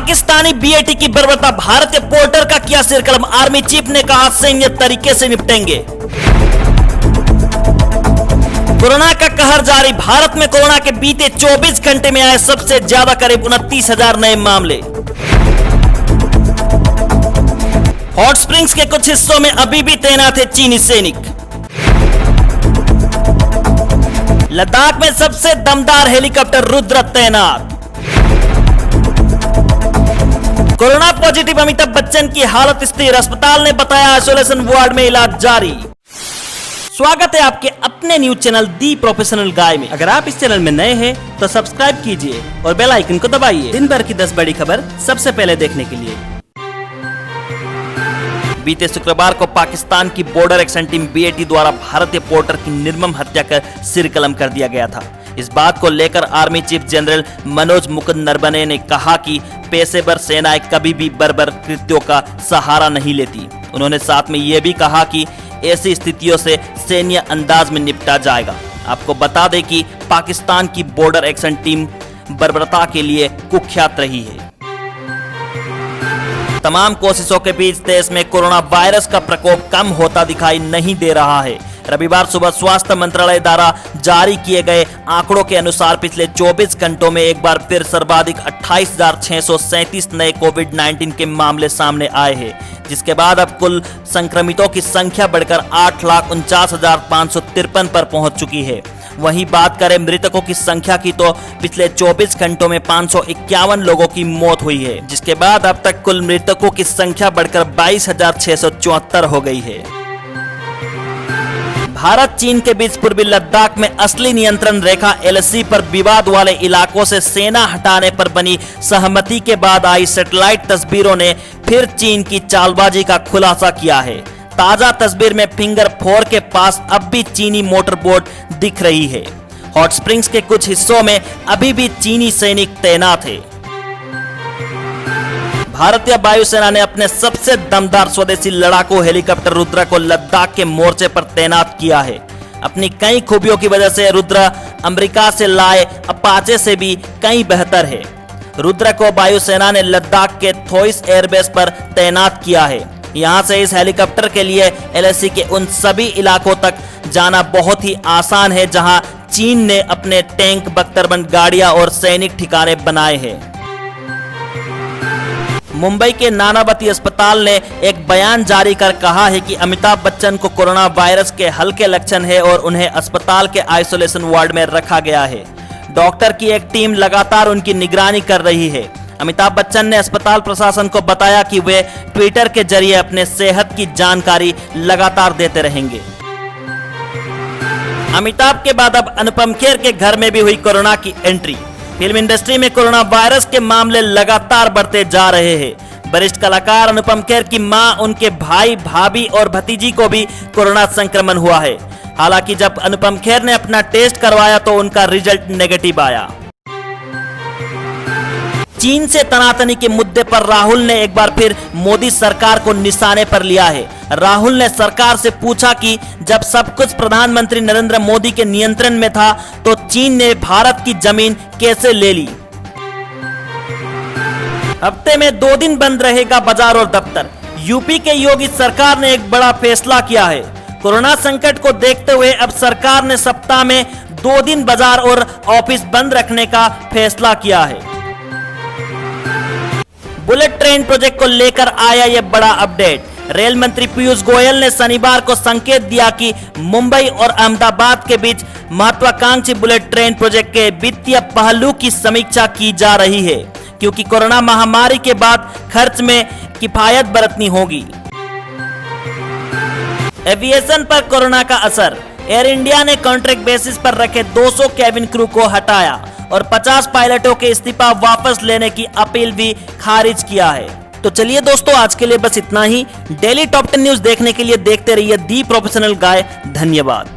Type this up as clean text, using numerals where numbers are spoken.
Pakistani BAT की बर्बरता, भारतीय पोर्टर का किया सिरकलम, आर्मी चीफ ने कहा सैन्य तरीके से निपटेंगे। कोरोना का कहर जारी, भारत में कोरोना के बीते 24 घंटे में आए सबसे ज्यादा करीब 29,000 नए मामले। हॉट स्प्रिंग्स के कुछ हिस्सों में अभी भी तैनात है चीनी सैनिक। लद्दाख में सबसे दमदार हेलीकॉप्टर रुद्र तैनात। कोरोना पॉजिटिव अमिताभ बच्चन की हालत स्थिर, अस्पताल ने बताया आइसोलेशन वार्ड में इलाज जारी। स्वागत है आपके अपने न्यूज चैनल दी प्रोफेशनल गाय में। अगर आप इस चैनल में नए हैं तो सब्सक्राइब कीजिए और बेल आइकन को दबाइए दिन भर की 10 बड़ी खबर सबसे पहले देखने के लिए। बीते शुक्रवार को पाकिस्तान की बॉर्डर एक्शन टीम बीएटी द्वारा भारतीय पोर्टर की निर्मम हत्या कर सिरकलम कर दिया गया था। इस बात को लेकर army chief general Manoj Mukund Naravane ने कहा कि पेशेवर सेनाएं कभी भी बर्बर कृत्यों का सहारा नहीं लेती। उन्होंने साथ में यह भी कहा कि ऐसी स्थितियों से सैन्य अंदाज में निपटा जाएगा। आपको बता दें कि पाकिस्तान की बॉर्डर एक्शन टीम बर्बरता के लिए कुख्यात रही है। तमाम कोशिशों के बीच देश में कोरोना वायरस का प्रकोप कम होता दिखाई नहीं दे रहा है। रविवार सुबह स्वास्थ्य मंत्रालय द्वारा जारी किए गए आंकड़ों के अनुसार पिछले 24 घंटों में एक बार फिर सर्वाधिक 28,637 नए कोविड-19 के मामले सामने आए हैं, जिसके बाद अब कुल संक्रमितों की संख्या बढ़कर 8,49,553 पर पहुंच चुकी है। वहीं बात करें मृतकों की संख्या की तो पिछले 24 घंटों में 551 लोगों की मौत हुई है, जिसके बाद अब तक कुल मृतकों की संख्या बढ़कर 22,674 हो गई है। भारत चीन के बीच पूर्वी लद्दाख में असली नियंत्रण रेखा एलएसी पर विवाद वाले इलाकों से सेना हटाने पर बनी सहमति के बाद आई सैटेलाइट तस्वीरों ने फिर चीन की चालबाजी का खुलासा किया है। ताजा तस्वीर में फिंगर 4 के पास अब भी चीनी मोटरबोट दिख रही है। हॉट स्प्रिंग्स के कुछ हिस्सों में अभी भी चीनी सैनिक तैनात है। भारतीय वायुसेना ने अपने सबसे दमदार स्वदेशी लड़ाकू हेलीकॉप्टर रुद्र को लद्दाख के मोर्चे पर तैनात किया है। अपनी कई खूबियों की वजह से रुद्र अमेरिका से लाए अपाचे से भी कहीं बेहतर है। रुद्र को वायुसेना ने लद्दाख के थोइस एयरबेस पर तैनात किया है। यहां से इस हेलीकॉप्टर के लिए एलएसी के उन सभी इलाकों तक जाना बहुत ही आसान है जहां चीन ने अपने टैंक, बख्तरबंद गाड़ियां और सैनिक ठिकाने बनाए हैं। मुंबई के नानावती अस्पताल ने एक बयान जारी कर कहा है कि अमिताभ बच्चन को कोरोना वायरस के हल्के लक्षण है और उन्हें अस्पताल के आइसोलेशन वार्ड में रखा गया है। डॉक्टर की एक टीम लगातार उनकी निगरानी कर रही है। अमिताभ बच्चन ने अस्पताल प्रशासन को बताया कि वे ट्विटर के जरिए अपने सेहत की जानकारी लगातार देते रहेंगे। अमिताभ के बाद अब अनुपम खेर के घर में भी हुई कोरोना की एंट्री। फिल्म इंडस्ट्री में कोरोना वायरस के मामले लगातार बढ़ते जा रहे हैं। वरिष्ठ कलाकार अनुपम खेर की मां, उनके भाई, भाभी और भतीजी को भी कोरोना संक्रमण हुआ है। हालांकि जब अनुपम खेर ने अपना टेस्ट करवाया तो उनका रिजल्ट नेगेटिव आया। चीन से तनातनी के मुद्दे पर राहुल ने एक बार फिर मोदी सरकार को निशाने पर लिया है। राहुल ने सरकार से पूछा कि जब सब कुछ प्रधानमंत्री नरेंद्र मोदी के नियंत्रण में था तो चीन ने भारत की जमीन कैसे ले ली। हफ्ते में 2 दिन बंद रहेगा बाजार और दफ्तर। यूपी के योगी सरकार ने एक बड़ा फैसला किया है। कोरोना संकट को देखते हुए अब सरकार ने सप्ताह में 2 दिन बाजार और ऑफिस बंद रखने का फैसला किया है। बुलेट ट्रेन प्रोजेक्ट को लेकर आया यह बड़ा अपडेट। रेल मंत्री पीयूष गोयल ने शनिवार को संकेत दिया कि मुंबई और अहमदाबाद के बीच महत्वाकांक्षी बुलेट ट्रेन प्रोजेक्ट के वित्तीय पहलू की समीक्षा की जा रही है, क्योंकि कोरोना महामारी के बाद खर्च में किफायत बरतनी होगी। एविएशन पर कोरोना का असर। एयर इंडिया ने कॉन्ट्रैक्ट बेसिस पर रखे 200 कैबिन क्रू को हटाया और 50 पायलटों के इस्तीफा वापस लेने की अपील भी खारिज किया है। तो चलिए दोस्तों, आज के लिए बस इतना ही। डेली टॉप 10 न्यूज देखने के लिए देखते रहिए दी प्रोफेशनल गाय। धन्यवाद।